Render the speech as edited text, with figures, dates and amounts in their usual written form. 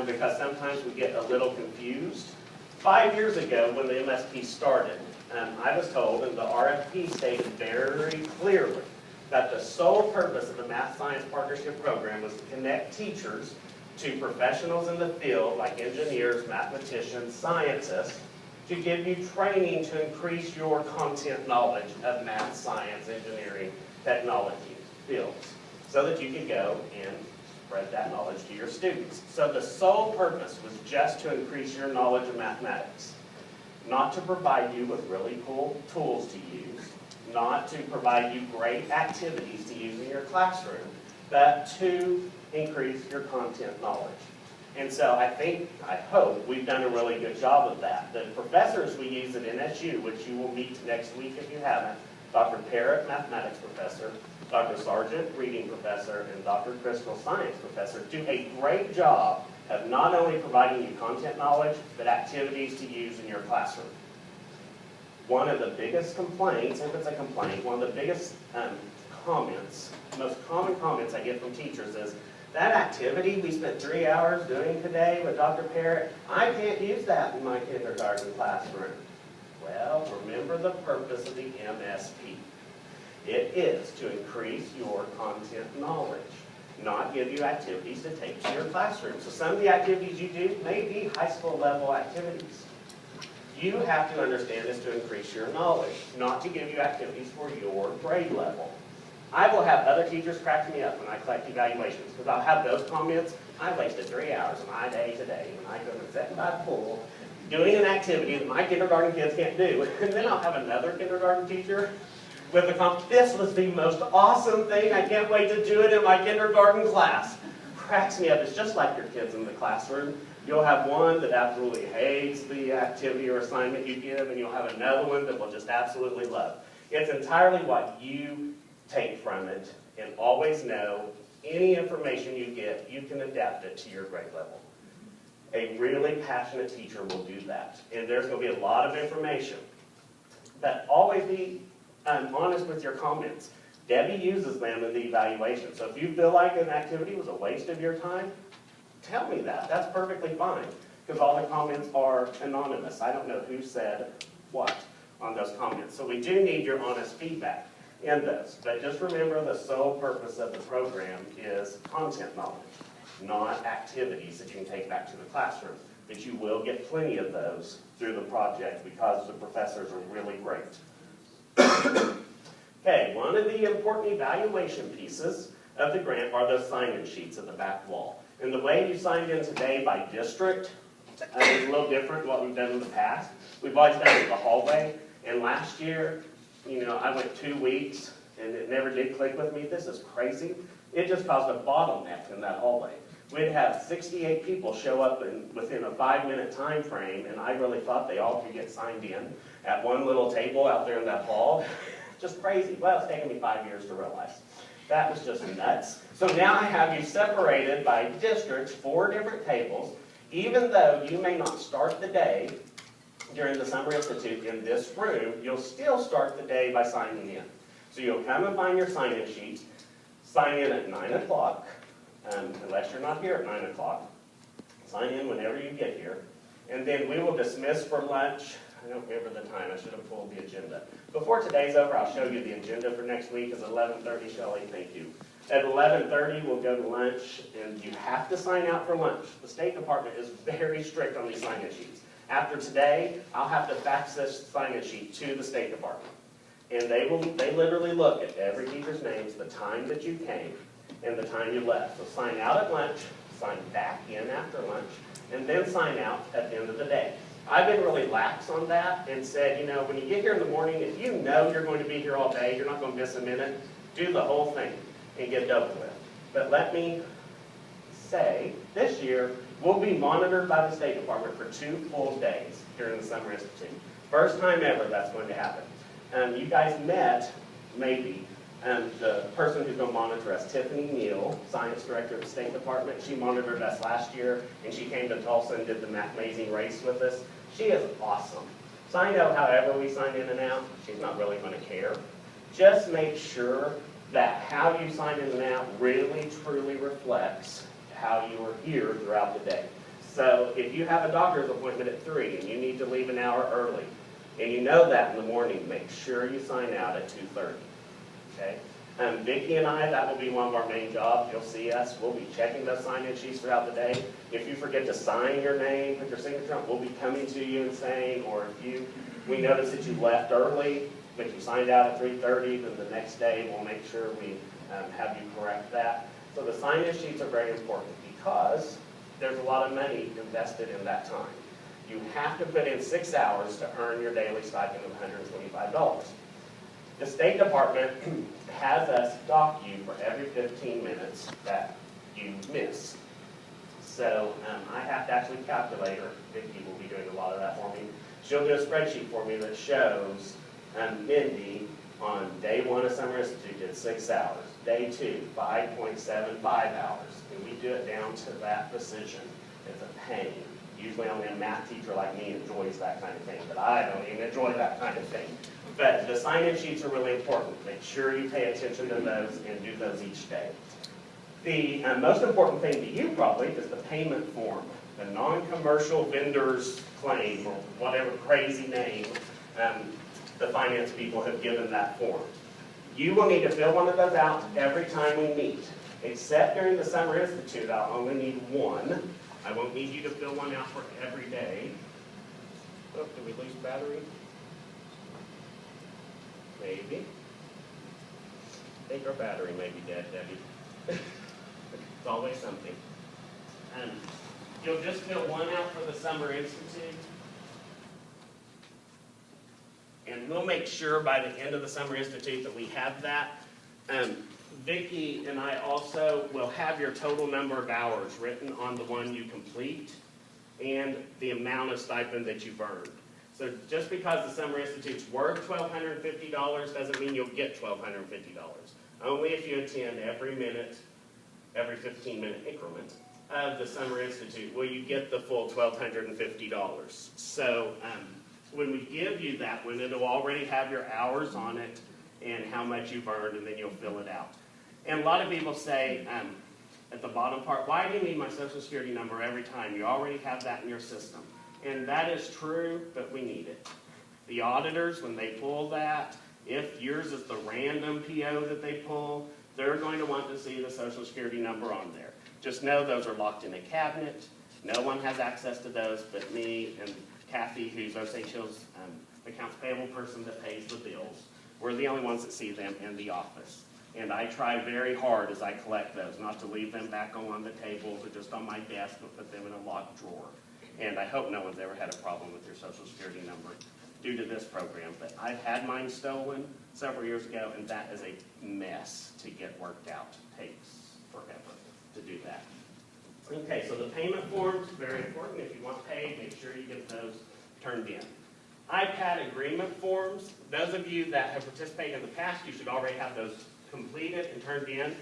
because sometimes we get a little confused. 5 years ago, when the MSP started, I was told, and the RFP stated very clearly, that the sole purpose of the Math Science Partnership Program was to connect teachers to professionals in the field like engineers, mathematicians, scientists, to give you training to increase your content knowledge of math, science, engineering, technology fields, so that you could go and spread that knowledge to your students. So the sole purpose was just to increase your knowledge of mathematics, not to provide you with really cool tools to use, not to provide you great activities to use in your classroom, but to increase your content knowledge. And so I hope we've done a really good job of that. The professors we use at NSU, which you will meet next week if you haven't, Dr. Parrott, mathematics professor, Dr. Sargent, reading professor, and Dr. Crystal, science professor, do a great job of not only providing you content knowledge, but activities to use in your classroom. One of the biggest complaints, if it's a complaint, one of the biggest comments, most common comments I get from teachers is, that activity we spent 3 hours doing today with Dr. Parrott, I can't use that in my kindergarten classroom. Well, remember the purpose of the MSP. It is to increase your content knowledge, not give you activities to take to your classroom. So some of the activities you do may be high school level activities. You have to understand this to increase your knowledge, not to give you activities for your grade level. I will have other teachers crack me up when I collect evaluations, because I'll have those comments, I wasted 3 hours of my day today when I could have sat by the pool doing an activity that my kindergarten kids can't do. And then I'll have another kindergarten teacher with a comment, this was the most awesome thing, I can't wait to do it in my kindergarten class. Cracks me up. It's just like your kids in the classroom. You'll have one that absolutely hates the activity or assignment you give, and you'll have another one that will just absolutely love. It's entirely what you take from it, and always know any information you get, you can adapt it to your grade level. A really passionate teacher will do that, and there's going to be a lot of information. But always be honest with your comments. Debbie uses them in the evaluation, so if you feel like an activity was a waste of your time, tell me that. That's perfectly fine, because all the comments are anonymous. I don't know who said what on those comments. So we do need your honest feedback in those. But just remember, the sole purpose of the program is content knowledge, not activities that you can take back to the classroom. But you will get plenty of those through the project because the professors are really great. Okay, one of the important evaluation pieces of the grant are those sign-in sheets at the back wall. And the way you signed in today by district is a little different than what we've done in the past. We've always done it in the hallway, and last year, you know, I went 2 weeks and it never did click with me. This is crazy. It just caused a bottleneck in that hallway. We'd have 68 people show up within a 5-minute time frame, and I really thought they all could get signed in at one little table out there in that hall. Just crazy. Well, it's taken me 5 years to realize. That was just nuts. So now I have you separated by districts, 4 different tables. Even though you may not start the day during the Summer Institute in this room, you'll still start the day by signing in. So you'll come and find your sign-in sheets, sign in at 9 o'clock, unless you're not here at 9 o'clock. Sign in whenever you get here. And then we will dismiss for lunch. I don't remember the time. I should have pulled the agenda. Before today's over, I'll show you the agenda for next week. It's 11:30, Shelley. Thank you. At 11:30, we'll go to lunch, and you have to sign out for lunch. The State Department is very strict on these sign-in sheets. After today, I'll have to fax this sign-in sheet to the State Department. And they literally look at every teacher's names, the time that you came, and the time you left. So sign out at lunch, sign back in after lunch, and then sign out at the end of the day. I've been really lax on that and said, you know, when you get here in the morning, if you know you're going to be here all day, you're not going to miss a minute, do the whole thing and get it over with. But let me say, this year, we'll be monitored by the State Department for 2 full days during the Summer Institute. First time ever that's going to happen. You guys met, maybe, the person who's going to monitor us, Tiffany Neal, Science Director of the State Department. She monitored us last year, and she came to Tulsa and did the Mathmazing race with us. She is awesome. So I know however we sign in and out, she's not really going to care. Just make sure that how you sign in and out really, truly reflects how you were here throughout the day. So if you have a doctor's appointment at 3 and you need to leave an hour early, and you know that in the morning, make sure you sign out at 2:30, okay? Vicki and I, that will be one of our main jobs. You'll see us. We'll be checking those sign-in sheets throughout the day. If you forget to sign your name, put your signature on, we'll be coming to you and saying, or if we notice that you left early, but you signed out at 3:30, then the next day we'll make sure we have you correct that. So the sign-in sheets are very important because there's a lot of money invested in that time. You have to put in 6 hours to earn your daily stipend of $125. The State Department has us dock you for every 15 minutes that you miss. So I have to actually calculate, or Vicki will be doing a lot of that for me. She'll do a spreadsheet for me that shows Mindy on day 1 of Summer Institute did 6 hours. Day 2, 5.75 hours. And we do it down to that precision. It's a pain. Usually only a math teacher like me enjoys that kind of thing, but I don't even enjoy that kind of thing. But the sign-in sheets are really important. Make sure you pay attention to those and do those each day. The most important thing to you probably is the payment form, the non-commercial vendor's claim, or whatever crazy name the finance people have given that form. You will need to fill one of those out every time we meet, except during the Summer Institute. I'll only need one. I won't need you to fill one out for every day. Oh, did we lose battery? Maybe. I think our battery may be dead, Debbie. It's always something. You'll just fill one out for the Summer Institute. And we'll make sure by the end of the Summer Institute that we have that. Vicki and I also will have your total number of hours written on the one you complete and the amount of stipend that you've earned. So just because the Summer Institute's worth $1,250 doesn't mean you'll get $1,250. Only if you attend every 15-minute increment of the Summer Institute will you get the full $1,250. So when we give you that one, it'll already have your hours on it and how much you've earned, and then you'll fill it out. And a lot of people say at the bottom part, why do you need my Social Security number every time? You already have that in your system. And that is true, but we need it. The auditors, when they pull that, if yours is the random PO that they pull, they're going to want to see the Social Security number on there. Just know those are locked in a cabinet. No one has access to those but me and Kathy, who's Osage Hills accounts payable person that pays the bills. We're the only ones that see them in the office. And I try very hard as I collect those, not to leave them back on the tables or just on my desk, but put them in a locked drawer. And I hope no one's ever had a problem with their Social Security number due to this program. But I've had mine stolen several years ago, and that is a mess to get worked out. It takes forever to do that. Okay, so the payment forms, very important. If you want paid, make sure you get those turned in. IPAD agreement forms, those of you that have participated in the past, you should already have those completed and turned in.